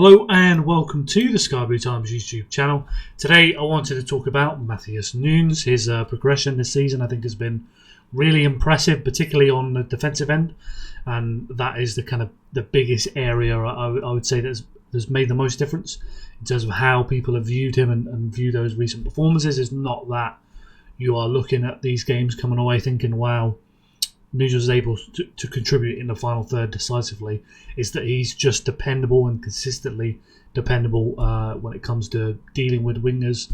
Hello and welcome to the Sky Blue Times YouTube channel. Today I wanted to talk about Matheus Nunes. His progression this season I think has been really impressive, particularly on the defensive end, and that is the biggest area I would say that's made the most difference in terms of how people have viewed him and view those recent performances. Is not that you are looking at these games coming away thinking, wow, Nunes was able to contribute in the final third decisively. Is that he's just dependable and consistently dependable when it comes to dealing with wingers,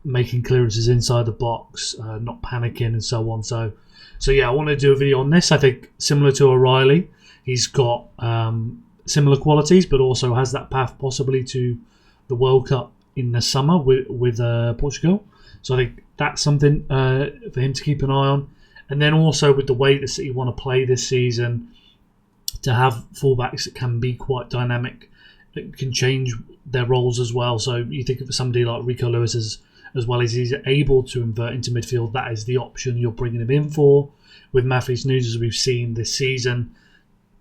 making clearances inside the box, not panicking and so on. So yeah, I want to do a video on this. I think similar to O'Reilly, he's got similar qualities, but also has that path possibly to the World Cup in the summer with Portugal. So I think that's something for him to keep an eye on. And then also with the way that City want to play this season, to have fullbacks that can be quite dynamic, that can change their roles as well. So you think of somebody like Rico Lewis as well as he's able to invert into midfield. That is the option you're bringing him in for. With Matheus Nunes, as we've seen this season,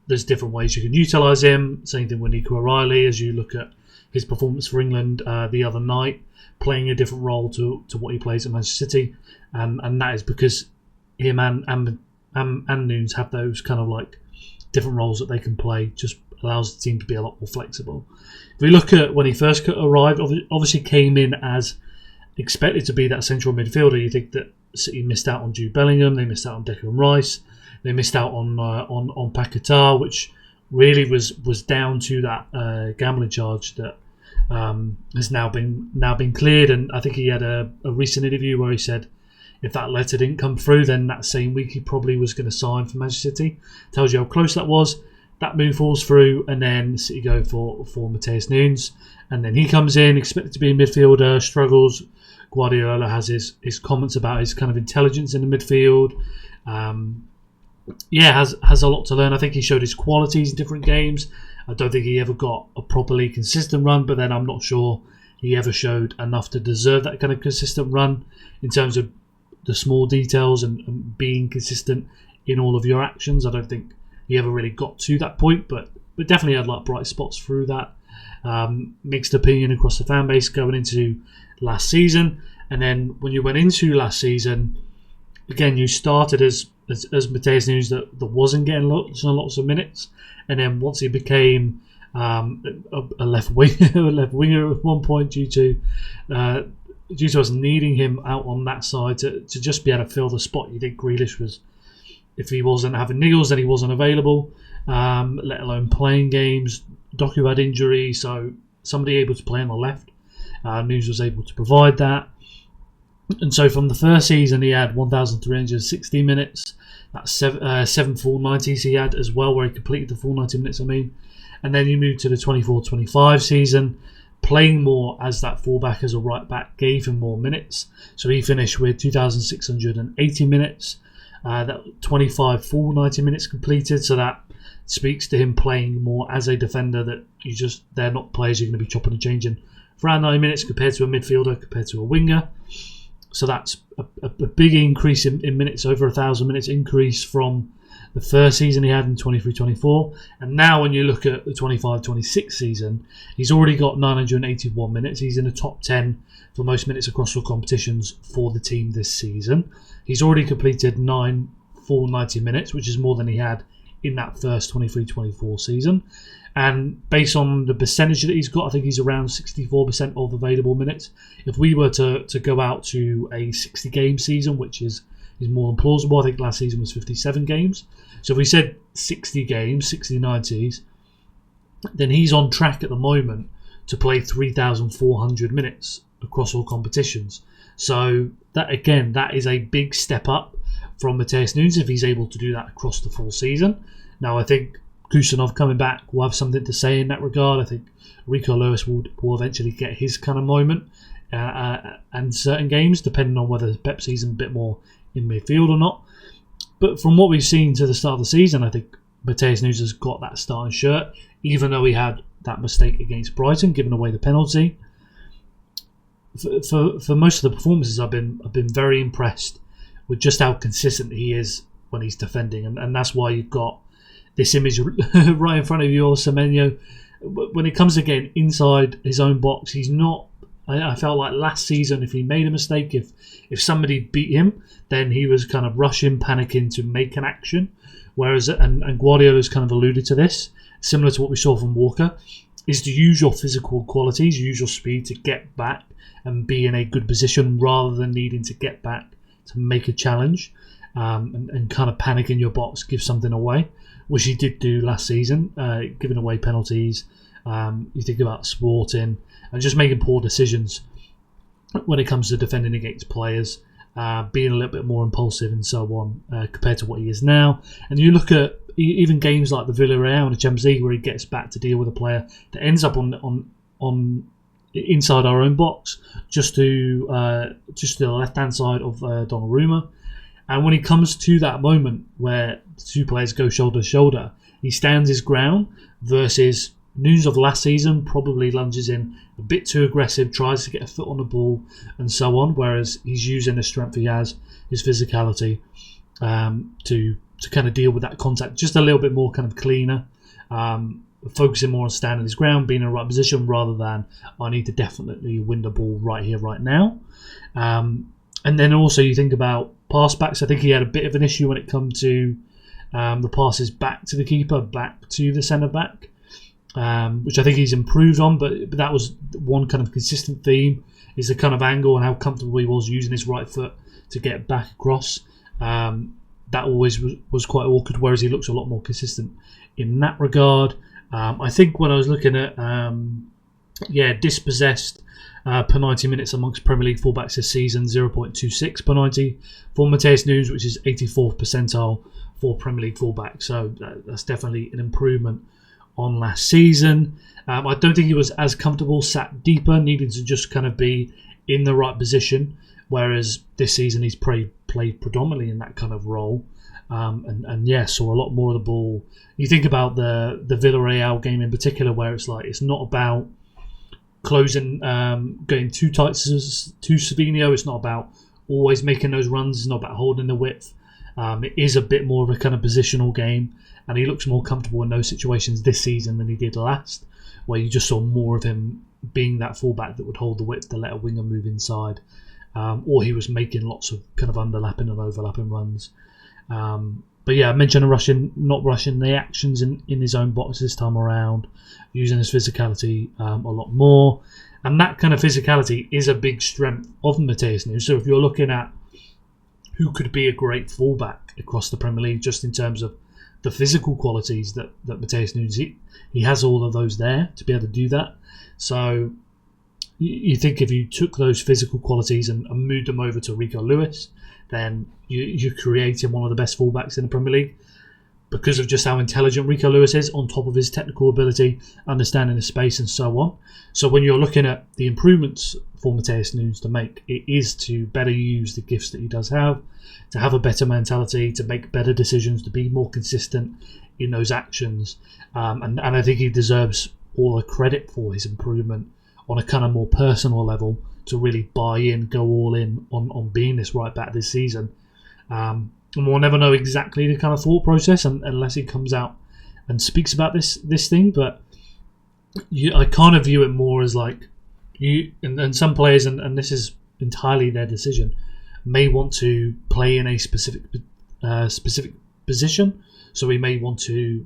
there's different ways you can utilise him. Same thing with Nico O'Reilly, as you look at his performance for England the other night, playing a different role to what he plays at Manchester City. And that is because him and Nunes have those kind of like different roles that they can play. Just allows the team to be a lot more flexible. If we look at when he first arrived, obviously came in as expected to be that central midfielder. You think that City missed out on Jude Bellingham, they missed out on Declan Rice, they missed out on Paquetá, which really was down to that gambling charge that has now been cleared. And I think he had a recent interview where he said, if that letter didn't come through, then that same week he probably was going to sign for Manchester City. Tells you how close that was. That move falls through, and then City go for Matheus Nunes. And then he comes in, expected to be a midfielder, struggles. Guardiola has his comments about his kind of intelligence in the midfield. Has a lot to learn. I think he showed his qualities in different games. I don't think he ever got a properly consistent run, but then I'm not sure he ever showed enough to deserve that kind of consistent run in terms of the small details and being consistent in all of your actions. I don't think he ever really got to that point, but definitely had like bright spots through that. Mixed opinion across the fan base going into last season, and then when you went into last season, again you started as Matheus Nunes that wasn't getting lots and lots of minutes, and then once he became a left winger at one point due to us needing him out on that side to just be able to fill the spot. You think Grealish was, if he wasn't having niggles, then he wasn't available, let alone playing games. Doku had injury, so somebody able to play on the left. Nunes was able to provide that. And so from the first season, he had 1,360 minutes. That's 7 full 90s he had as well, where he completed the full 90 minutes, And then you move to the 24-25 season, playing more as that fullback, as a right back, gave him more minutes. So he finished with 2,680 minutes. That 25 full 90 minutes completed. So that speaks to him playing more as a defender. That they're not players you're going to be chopping and changing for around 90 minutes compared to a midfielder, compared to a winger. So that's a big increase in minutes, over 1,000 minutes increase from the first season he had in 23-24. And now when you look at the 25-26 season, he's already got 981 minutes. He's in the top 10 for most minutes across all competitions for the team this season. He's already completed 9 full 90 minutes, which is more than he had in that first 23-24 season. And based on the percentage that he's got, I think he's around 64% of available minutes. If we were to go out to a 60-game season, which is more than plausible. I think last season was 57 games. So if we said 60 games, 60 90s, then he's on track at the moment to play 3,400 minutes across all competitions. So that is a big step up from Matheus Nunes if he's able to do that across the full season. Now I think Kusanov coming back will have something to say in that regard. I think Rico Lewis will eventually get his kind of moment and certain games, depending on whether Pep sees him a bit more in midfield or not. But from what we've seen to the start of the season, I think Matheus Nunes has got that starting shirt, even though he had that mistake against Brighton, giving away the penalty. For most of the performances, I've been very impressed with just how consistent he is when he's defending, and that's why you've got this image right in front of you of Semenyo when it comes to getting inside his own box, he's not. I felt like last season, if he made a mistake, if somebody beat him, then he was kind of rushing, panicking to make an action. Whereas, and Guardiola's kind of alluded to this, similar to what we saw from Walker, is to use your physical qualities, use your speed to get back and be in a good position rather than needing to get back to make a challenge and kind of panic in your box, give something away, which he did do last season, giving away penalties. You think about Sporting and just making poor decisions when it comes to defending against players, being a little bit more impulsive and so on compared to what he is now. And you look at even games like the Villarreal in the Champions League where he gets back to deal with a player that ends up on inside our own box, just to the left-hand side of Donnarumma. And when he comes to that moment where the two players go shoulder to shoulder, he stands his ground versus Nunes of last season probably lunges in a bit too aggressive, tries to get a foot on the ball and so on, whereas he's using the strength he has, his physicality, to kind of deal with that contact just a little bit more kind of cleaner, focusing more on standing his ground, being in the right position rather than I need to definitely win the ball right here, right now. And then also you think about pass backs. I think he had a bit of an issue when it comes to the passes back to the keeper, back to the centre back, which I think he's improved on, but that was one kind of consistent theme, is the kind of angle and how comfortable he was using his right foot to get back across. That always was quite awkward, whereas he looks a lot more consistent in that regard. I think when I was looking at dispossessed per 90 minutes amongst Premier League fullbacks this season, 0.26 per 90 for Matheus Nunes, which is 84th percentile for Premier League fullbacks. So that's definitely an improvement on last season. I don't think he was as comfortable sat deeper, needing to just kind of be in the right position, whereas this season he's played predominantly in that kind of role. Saw a lot more of the ball. You think about the Villarreal game in particular, where it's like it's not about closing, going too tight to Savinho. It's not about always making those runs. It's not about holding the width. It is a bit more of a kind of positional game, and he looks more comfortable in those situations this season than he did last, where you just saw more of him being that fullback that would hold the width to let a winger move inside, or he was making lots of kind of underlapping and overlapping runs. I mentioned not rushing the actions in his own box this time around, using his physicality a lot more. And that kind of physicality is a big strength of Matheus Nunes. So if you're looking at who could be a great fullback across the Premier League, just in terms of the physical qualities that Matheus Nunes, he has all of those there to be able to do that. So you think if you took those physical qualities and moved them over to Rico Lewis, then you're creating one of the best fullbacks in the Premier League because of just how intelligent Rico Lewis is, on top of his technical ability, understanding the space and so on. So when you're looking at the improvements for Matheus Nunes to make, it is to better use the gifts that he does have, to have a better mentality, to make better decisions, to be more consistent in those actions. And I think he deserves all the credit for his improvement on a kind of more personal level, to really buy in, go all in on being this right back this season. And we'll never know exactly the kind of thought process unless he comes out and speaks about this thing. But I kind of view it more as like you and some players, and this is entirely their decision, may want to play in a specific position. So he may want to.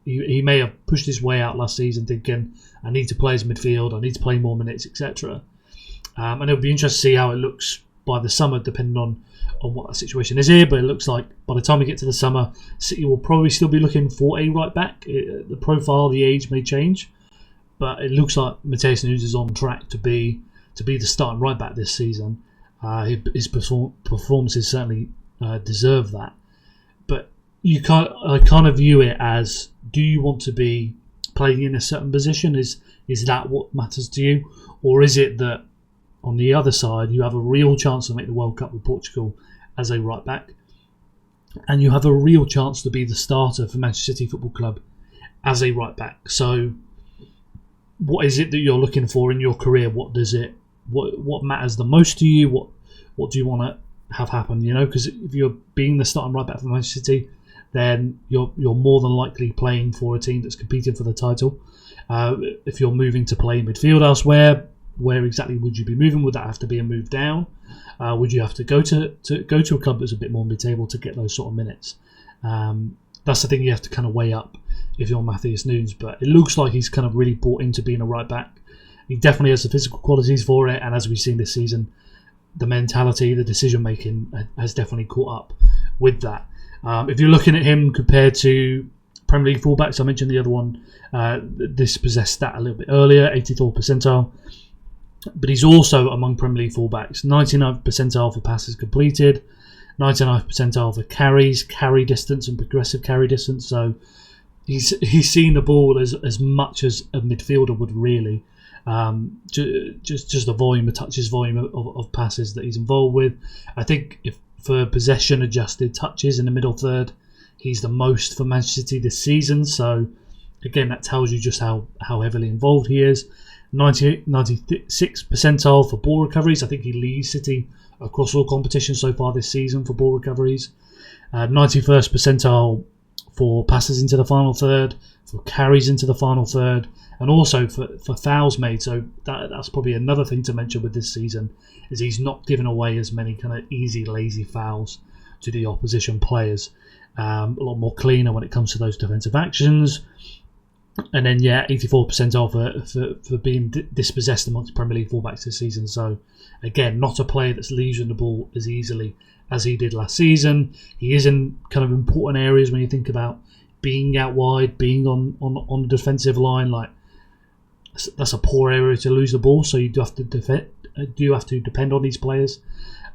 He may have pushed his way out last season thinking, I need to play as midfield, I need to play more minutes, etc. And it'll be interesting to see how it looks by the summer, depending on what that situation is here. But it looks like by the time we get to the summer, City will probably still be looking for a right back. The profile, the age may change, but it looks like Matheus Nunes is on track to be the starting right back this season. His performances certainly deserve that. But I kind of view it as, do you want to be playing in a certain position? Is that what matters to you? Or is it that on the other side you have a real chance to make the World Cup with Portugal as a right back, and you have a real chance to be the starter for Manchester City Football Club as a right back? So what is it that you're looking for in your career? What matters the most to you? What do you want to have happen? Because if you're being the starting right back for Manchester City, then you're more than likely playing for a team that's competing for the title. If you're moving to play midfield elsewhere, where exactly would you be moving? Would that have to be a move down? Would you have to go to a club that's a bit more mid-table to get those sort of minutes? That's the thing you have to kind of weigh up if you're Matheus Nunes. But it looks like he's kind of really bought into being a right back. He definitely has the physical qualities for it, and as we've seen this season, the mentality, the decision making has definitely caught up with that. If you're looking at him compared to Premier League fullbacks, I mentioned the other one, this possessed stat a little bit earlier, 84th percentile. But he's also among Premier League fullbacks, 99th percentile for passes completed, 99th percentile for carry distance and progressive carry distance. So he's seen the ball as much as a midfielder would really. Just the volume of touches, volume of passes that he's involved with. I think if for possession adjusted touches in the middle third, he's the most for Manchester City this season. So again, that tells you just how heavily involved he is. 96th percentile for ball recoveries. I think he leads City across all competitions so far this season for ball recoveries. 91st percentile for passes into the final third, for carries into the final third, and also for fouls made. So that's probably another thing to mention with this season, is he's not giving away as many kind of easy, lazy fouls to the opposition players. A lot more cleaner when it comes to those defensive actions. And then, 84th percentile for being dispossessed amongst Premier League fullbacks this season. So, again, not a player that's losing the ball as easily as he did last season. He is in kind of important areas when you think about being out wide, being on the defensive line. Like, that's a poor area to lose the ball, so you do have to depend on these players.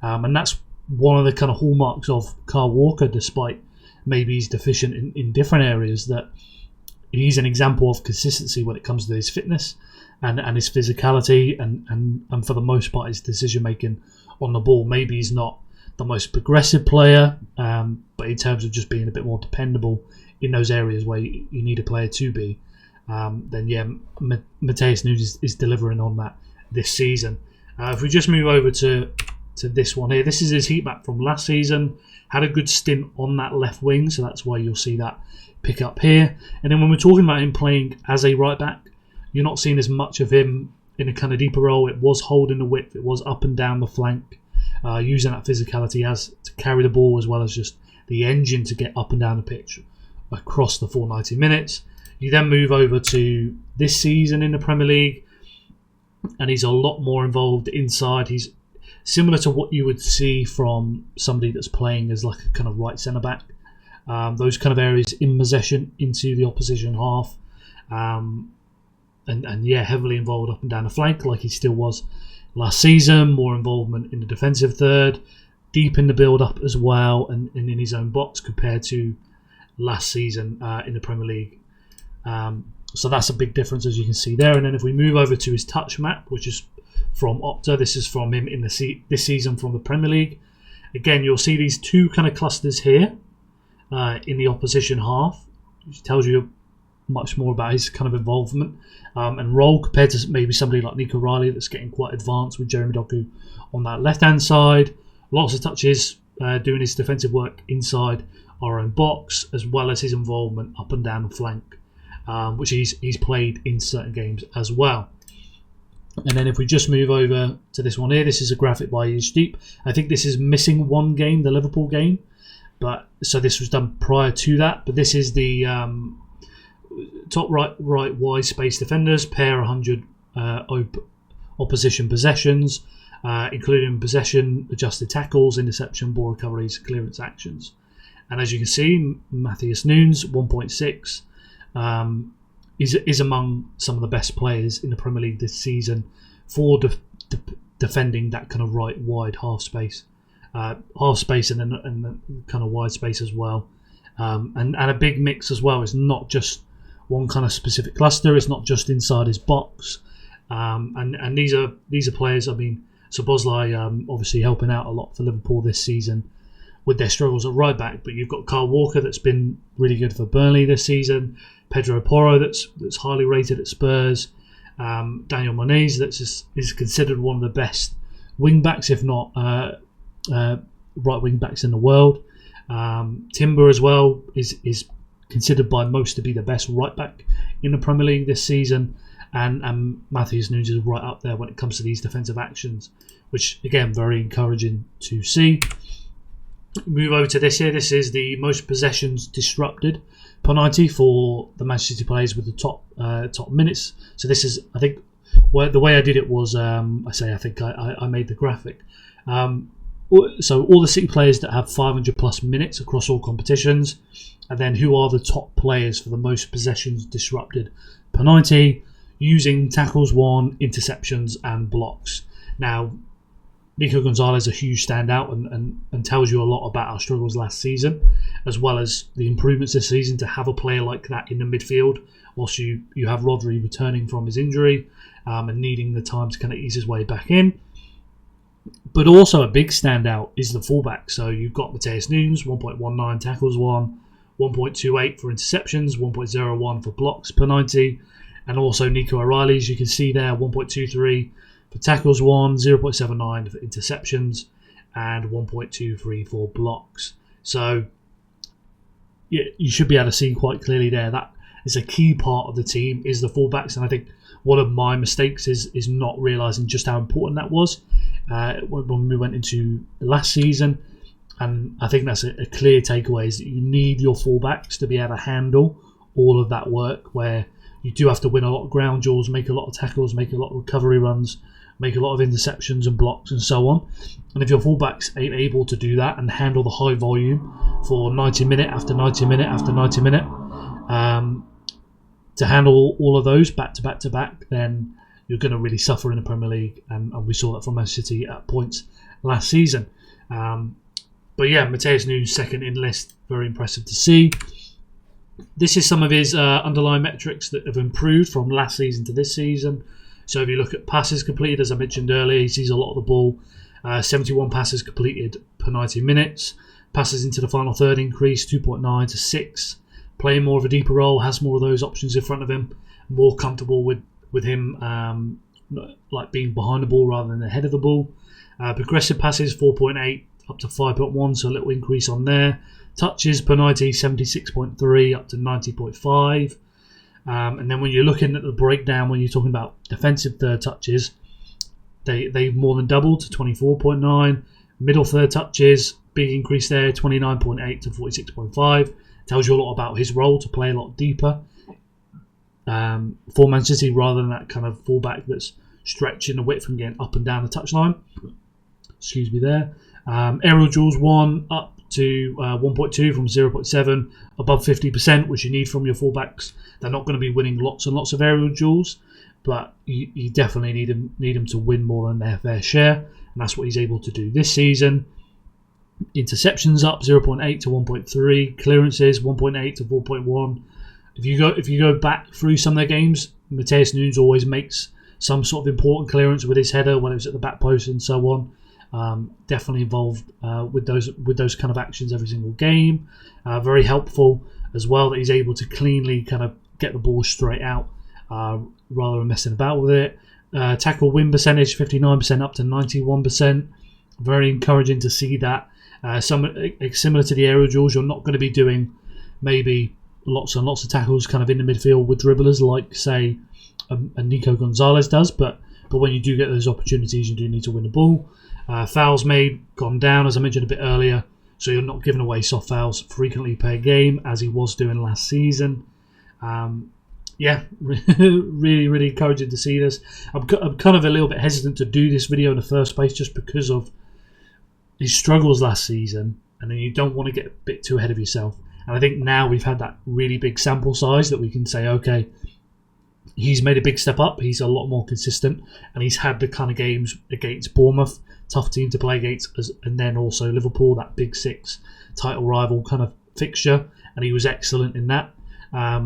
And that's one of the kind of hallmarks of Kyle Walker, despite maybe he's deficient in different areas, that he's an example of consistency when it comes to his fitness and his physicality and for the most part his decision making on the ball. Maybe he's not the most progressive player, but in terms of just being a bit more dependable in those areas where you need a player to be, then Matheus Nunes is delivering on that this season. If we just move over to this one here, this is his heat map from last season. Had a good stint on that left wing, so that's why you'll see that pick up here. And then when we're talking about him playing as a right back, you're not seeing as much of him in a kind of deeper role. It was holding the width, it was up and down the flank, using that physicality as to carry the ball, as well as just the engine to get up and down the pitch across the full 90 minutes. You then move over to this season in the Premier League, and he's a lot more involved inside. He's similar to what you would see from somebody that's playing as like a kind of right centre back. Those kind of areas in possession into the opposition half, and heavily involved up and down the flank like he still was last season. More involvement in the defensive third, deep in the build up as well, and in his own box compared to last season in the Premier League. So that's a big difference, as you can see there. And then if we move over to his touch map, which is from Opta, this is from him in this season from the Premier League. Again, you'll see these two kind of clusters here. In the opposition half, which tells you much more about his kind of involvement and role compared to maybe somebody like Nico Riley that's getting quite advanced with Jeremy Doku on that left-hand side. Lots of touches, doing his defensive work inside our own box, as well as his involvement up and down the flank, which he's played in certain games as well. And then if we just move over to this one here, this is a graphic by Deep. I think this is missing one game, the Liverpool game. But so this was done prior to that. But this is the top right wide space defenders, pair 100 opposition possessions, including possession, adjusted tackles, interception, ball recoveries, clearance actions. And as you can see, Matheus Nunes 1.6 is among some of the best players in the Premier League this season for defending that kind of right wide half space. And then kind of wide space as well, and a big mix as well. It's not just one kind of specific cluster. It's not just inside his box, and these are players. I mean, Szoboszlai obviously helping out a lot for Liverpool this season with their struggles at right back. But you've got Kyle Walker that's been really good for Burnley this season. Pedro Porro that's highly rated at Spurs. Daniel Moniz is considered one of the best wing backs, if not right wing backs in the world. Timber as well is considered by most to be the best right back in the Premier League this season, and Matheus Nunes is right up there when it comes to these defensive actions, which again very encouraging to see. Move over to this here. This is the most possessions disrupted per 90 for the Manchester City players with the top minutes. So this is, I think, the way I did it was I made the graphic. So all the City players that have 500 plus minutes across all competitions, and then who are the top players for the most possessions disrupted per 90 using tackles won, interceptions and blocks. Now, Nico Gonzalez, a huge standout and tells you a lot about our struggles last season, as well as the improvements this season to have a player like that in the midfield whilst you have Rodri returning from his injury and needing the time to kind of ease his way back in. But also a big standout is the fullback. So you've got Matheus Nunes, 1.19 tackles won, 1.28 for interceptions, 1.01 for blocks per 90, and also Nico O'Reilly, as you can see there, 1.23 for tackles won, 0.79 for interceptions, and 1.23 for blocks. So you should be able to see quite clearly there that is a key part of the team is the fullbacks, and I think one of my mistakes is not realising just how important that was when we went into last season. And I think that's a clear takeaway, is that you need your fullbacks to be able to handle all of that work, where you do have to win a lot of ground duels, make a lot of tackles, make a lot of recovery runs, make a lot of interceptions and blocks and so on. And if your fullbacks ain't able to do that and handle the high volume for 90 minute after 90 minute after 90 minute, to handle all of those back to back to back, then you're going to really suffer in the Premier League. And we saw that from Manchester City at points last season. But yeah, Matheus Nunes second in list, very impressive to see. This is some of his underlying metrics that have improved from last season to this season. So if you look at passes completed, as I mentioned earlier, he sees a lot of the ball. 71 passes completed per 90 minutes. Passes into the final third increased 2.9 to 6. Playing more of a deeper role, has more of those options in front of him. More comfortable with him like being behind the ball rather than ahead of the ball. Progressive passes 4.8 up to 5.1, so a little increase on there. Touches per 90, 76.3 up to 90.5. And then when you're looking at the breakdown, when you're talking about defensive third touches, they've more than doubled to 24.9. Middle third touches, big increase there, 29.8 to 46.5. Tells you a lot about his role to play a lot deeper for Manchester City, rather than that kind of fullback that's stretching the width and getting up and down the touchline. Excuse me there. Aerial duels 1 up to 1.2 from 0.7, above 50%, which you need from your fullbacks. They're not going to be winning lots and lots of aerial duels, but you definitely need them to win more than their fair share, and that's what he's able to do this season. Interceptions up 0.8 to 1.3, clearances 1.8 to 4.1. If you go back through some of their games, Matheus Nunes always makes some sort of important clearance with his header, whether it's at the back post and so on. Definitely involved with those kind of actions every single game. Very helpful as well that he's able to cleanly kind of get the ball straight out rather than messing about with it. Tackle win percentage 59% up to 91%. Very encouraging to see that. Similar to the aerial duels, you're not going to be doing maybe lots and lots of tackles kind of in the midfield with dribblers like, say, a Nico Gonzalez does, but when you do get those opportunities, you do need to win the ball. Fouls made gone down, as I mentioned a bit earlier, so you're not giving away soft fouls frequently per game as he was doing last season. Really, really encouraging to see this. I'm kind of a little bit hesitant to do this video in the first place just because of his struggles last season, and then you don't want to get a bit too ahead of yourself. And I think now we've had that really big sample size that we can say, okay, he's made a big step up, he's a lot more consistent, and he's had the kind of games against Bournemouth, tough team to play against, and then also Liverpool, that Big Six title rival kind of fixture, and he was excellent in that,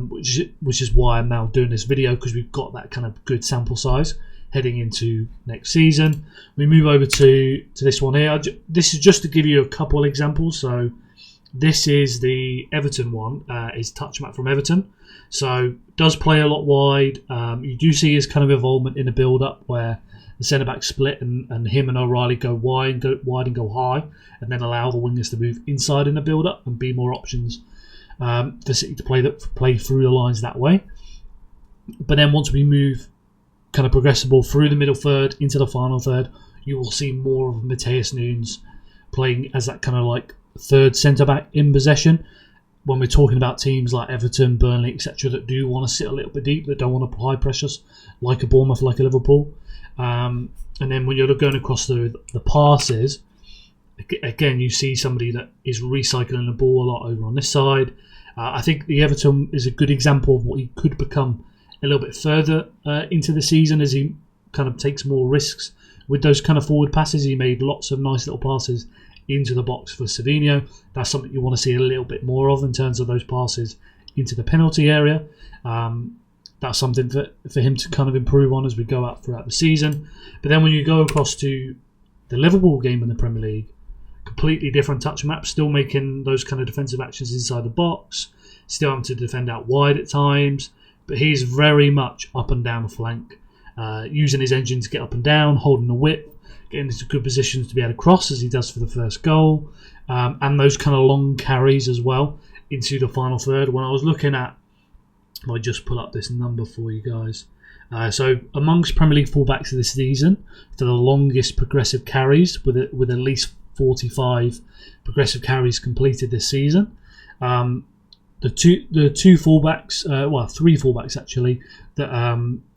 which is why I'm now doing this video, because we've got that kind of good sample size heading into next season. We move over to this one here. This is just to give you a couple examples. So this is the Everton one, is touch map from Everton. So does play a lot wide. You do see his kind of involvement in the build-up where the centre back split, and him and O'Reilly go wide and go high, and then allow the wingers to move inside in the build up and be more options for City to play through the lines that way. But then once we move kind of progressible through the middle third into the final third, you will see more of Matheus Nunes playing as that kind of like third centre back in possession. When we're talking about teams like Everton, Burnley, etc., that do want to sit a little bit deep, that don't want to apply pressures, like a Bournemouth, like a Liverpool. And then when you're going across the passes, again, you see somebody that is recycling the ball a lot over on this side. I think the Everton is a good example of what he could become a little bit further into the season as he kind of takes more risks with those kind of forward passes. He made lots of nice little passes into the box for Savinho. That's something you want to see a little bit more of in terms of those passes into the penalty area. That's something for him to kind of improve on as we go out throughout the season. But then when you go across to the Liverpool game in the Premier League, completely different touch map, still making those kind of defensive actions inside the box, still having to defend out wide at times, but he's very much up and down the flank, using his engine to get up and down, holding the width, getting into good positions to be able to cross as he does for the first goal, and those kind of long carries as well into the final third. When I was looking at, I'll just pull up this number for you guys. So amongst Premier League fullbacks of this season, for the longest progressive carries, with at least 45 progressive carries completed this season, the two fullbacks, three fullbacks actually, that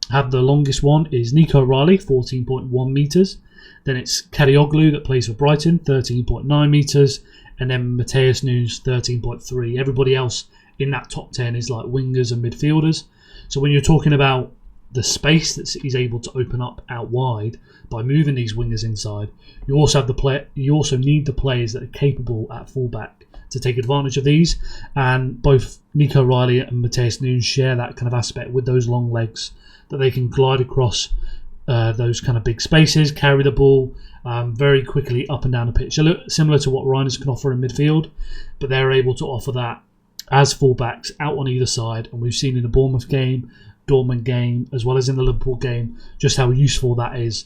have the longest one is Nico Riley, 14.1 metres. Then it's Kadioglu that plays for Brighton, 13.9 metres. And then Matheus Nunes, 13.3. Everybody else in that top 10 is like wingers and midfielders. So when you're talking about the space that he's able to open up out wide by moving these wingers inside, you also need the players that are capable at fullback to take advantage of these. And both Nico Riley and Matheus Nunes share that kind of aspect with those long legs that they can glide across those kind of big spaces, carry the ball very quickly up and down the pitch. So similar to what Rhinos can offer in midfield, but they're able to offer that as fullbacks out on either side. And we've seen in the Bournemouth game, Dortmund game, as well as in the Liverpool game, just how useful that is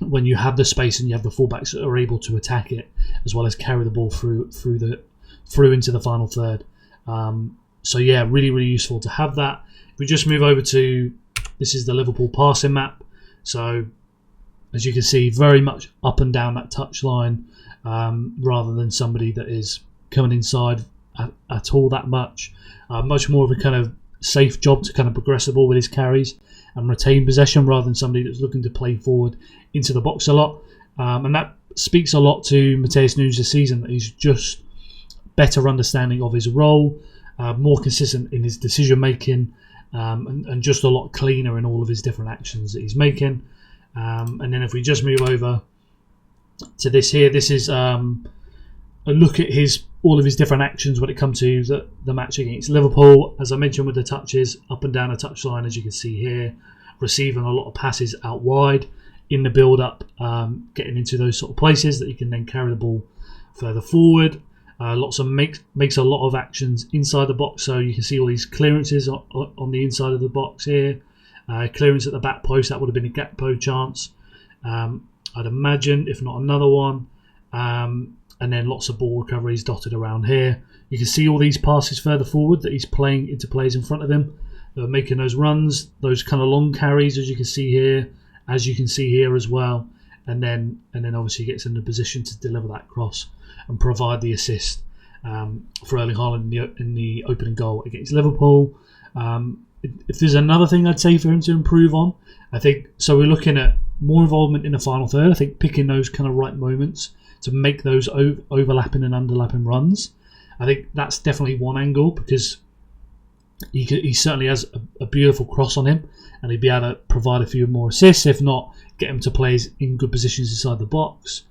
when you have the space and you have the fullbacks that are able to attack it as well as carry the ball through into the final third. So yeah, really, really useful to have that. If we just move over to, this is the Liverpool passing map. So as you can see, very much up and down that touchline, rather than somebody that is coming inside at all that much. Much more of a kind of safe job to kind of progress the ball with his carries and retain possession, rather than somebody that's looking to play forward into the box a lot. And that speaks a lot to Matheus Nunes this season, that he's just better understanding of his role, more consistent in his decision making, and just a lot cleaner in all of his different actions that he's making. And then if we just move over to this here, this is a look at all of his different actions when it comes to the match against Liverpool. As I mentioned, with the touches up and down the touchline, as you can see here, receiving a lot of passes out wide in the build-up, getting into those sort of places that you can then carry the ball further forward. Makes a lot of actions inside the box, so you can see all these clearances on the inside of the box here. Clearance at the back post, that would have been a Gakpo chance, I'd imagine, if not another one. And then lots of ball recoveries dotted around here. You can see all these passes further forward that he's playing into players in front of him, making those runs, those kind of long carries, as you can see here as well. And then obviously gets in the position to deliver that cross and provide the assist for Erling Haaland in the opening goal against Liverpool. If there's another thing I'd say for him to improve on, I think, so we're looking at more involvement in the final third. I think picking those kind of right moments to make those overlapping and underlapping runs. I think that's definitely one angle, because he certainly has a beautiful cross on him, and he'd be able to provide a few more assists, if not get him to plays in good positions inside the box.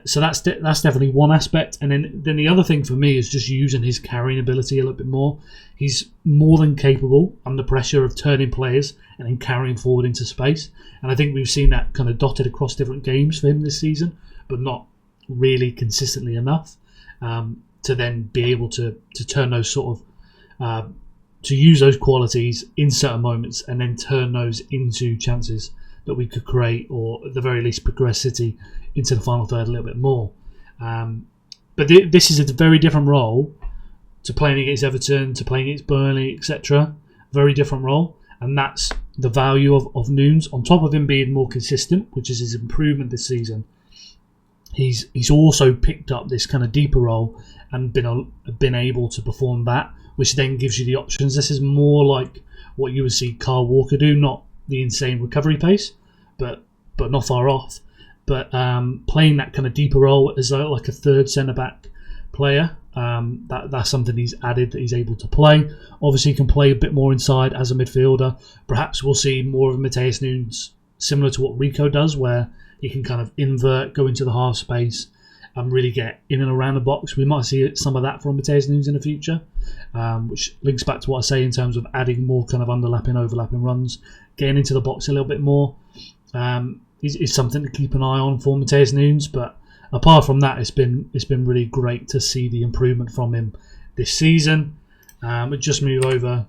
So that's definitely one aspect. And then the other thing for me is just using his carrying ability a little bit more. He's more than capable under pressure of turning players and then carrying forward into space. And I think we've seen that kind of dotted across different games for him this season, but not really consistently enough to then be able to turn those sort of to use those qualities in certain moments and then turn those into chances that we could create, or at the very least progress City into the final third a little bit more. But this is a very different role to playing against Everton, to playing against Burnley, etc. Very different role, and that's the value of Nunes. On top of him being more consistent, which is his improvement this season, he's also picked up this kind of deeper role and been able to perform that, which then gives you the options. This is more like what you would see Kyle Walker do, not the insane recovery pace, but not far off. But playing that kind of deeper role as like a third centre-back player, that's something he's added, that he's able to play. Obviously, he can play a bit more inside as a midfielder. Perhaps we'll see more of Matheus Nunes, similar to what Rico does, where he can kind of invert, go into the half space, and really get in and around the box. We might see some of that from Matheus Nunes in the future, which links back to what I say in terms of adding more kind of overlapping runs, getting into the box a little bit more. Is something to keep an eye on for Matheus Nunes. But apart from that, it's been really great to see the improvement from him this season. We'll just move over.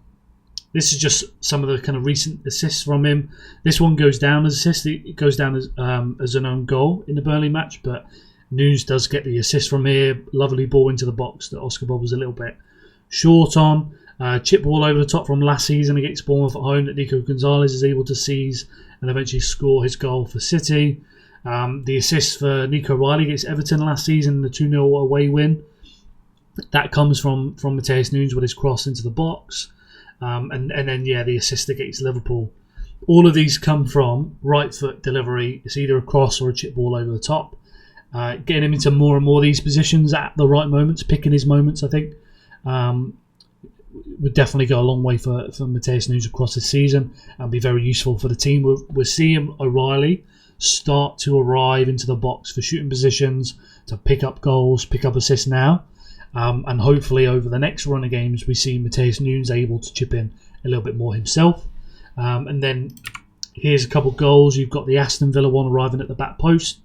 This is just some of the kind of recent assists from him. This one goes down as assist. It goes down as an own goal in the Burnley match, but Nunes does get the assist from here. Lovely ball into the box that Oscar Bob was a little bit short on. Chip ball over the top from last season against Bournemouth at home that Nico Gonzalez is able to seize and eventually score his goal for City. The assist for Nico Riley against Everton last season, the 2-0 away win. That comes from Matheus Nunes with his cross into the box. And then, the assist against Liverpool. All of these come from right foot delivery. It's either a cross or a chip ball over the top. Getting him into more and more of these positions at the right moments, picking his moments, I think, would definitely go a long way for Matheus Nunes across the season and be very useful for the team. We're seeing O'Reilly start to arrive into the box for shooting positions, to pick up goals, pick up assists now. And hopefully over the next run of games, we see Matheus Nunes able to chip in a little bit more himself. And then here's a couple of goals. You've got the Aston Villa one arriving at the back post.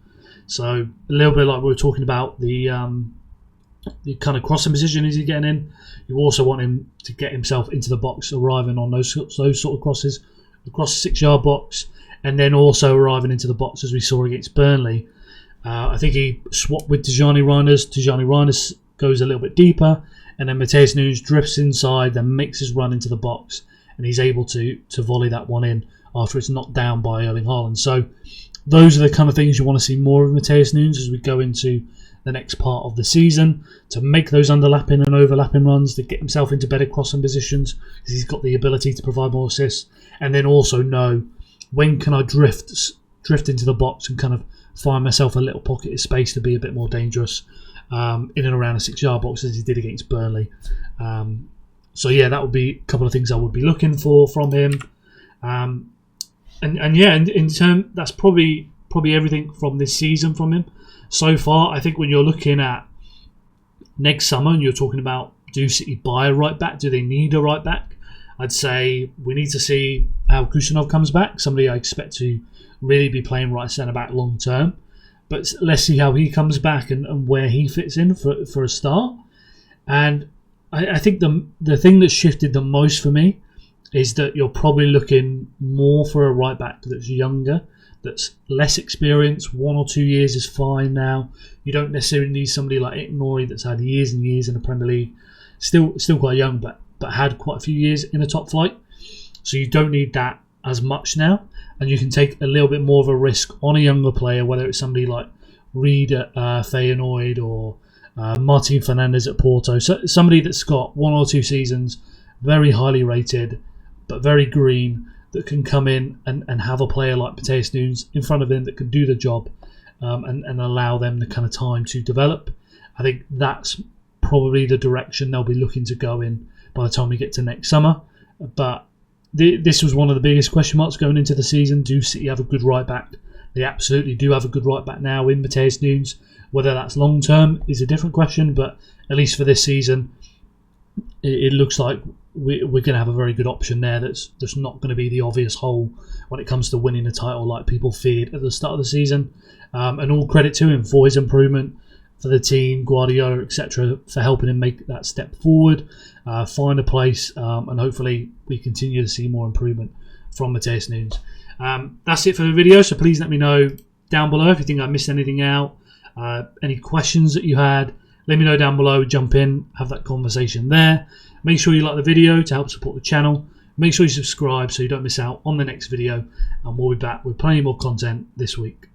So a little bit like we were talking about the kind of crossing position is he getting in. You also want him to get himself into the box, arriving on those sort of crosses across the 6-yard box, and then also arriving into the box as we saw against Burnley. I think he swapped with Tijani Reinders. Tijani Reinders goes a little bit deeper, and then Matheus Nunes drifts inside, then makes his run into the box, and he's able to volley that one in after it's knocked down by Erling Haaland. So those are the kind of things you want to see more of Matheus Nunes as we go into the next part of the season, to make those underlapping and overlapping runs, to get himself into better crossing positions, because he's got the ability to provide more assists, and then also know when can I drift into the box and kind of find myself a little pocket of space to be a bit more dangerous in and around a 6-yard box as he did against Burnley. That would be a couple of things I would be looking for from him. In turn, that's probably everything from this season from him so far. I think when you're looking at next summer and you're talking about, do City buy a right back? Do they need a right back? I'd say we need to see how Kusanov comes back, somebody I expect to really be playing right centre back long term. But let's see how he comes back and where he fits in for a start. And I think the thing that shifted the most for me is that you're probably looking more for a right back that's younger, that's less experienced. 1 or 2 years is fine now. You don't necessarily need somebody like Ignori that's had years and years in the Premier League. Still quite young, but had quite a few years in the top flight. So you don't need that as much now. And you can take a little bit more of a risk on a younger player, whether it's somebody like Reed at Feyenoord or Martin Fernandes at Porto. So somebody that's got 1 or 2 seasons, very highly rated, but very green, that can come in and have a player like Matheus Nunes in front of him that can do the job and allow them the kind of time to develop. I think that's probably the direction they'll be looking to go in by the time we get to next summer. But this was one of the biggest question marks going into the season. Do City have a good right back? They absolutely do have a good right back now in Matheus Nunes. Whether that's long term is a different question, but at least for this season, it looks like we're going to have a very good option there that's not going to be the obvious hole when it comes to winning a title like people feared at the start of the season. And all credit to him for his improvement, for the team, Guardiola, etc., for helping him make that step forward, find a place, and hopefully we continue to see more improvement from Matheus Nunes. That's it for the video, so please let me know down below if you think I missed anything out. Any questions that you had, let me know down below. Jump in, have that conversation there. Make sure you like the video to help support the channel. Make sure you subscribe so you don't miss out on the next video, and we'll be back with plenty more content this week.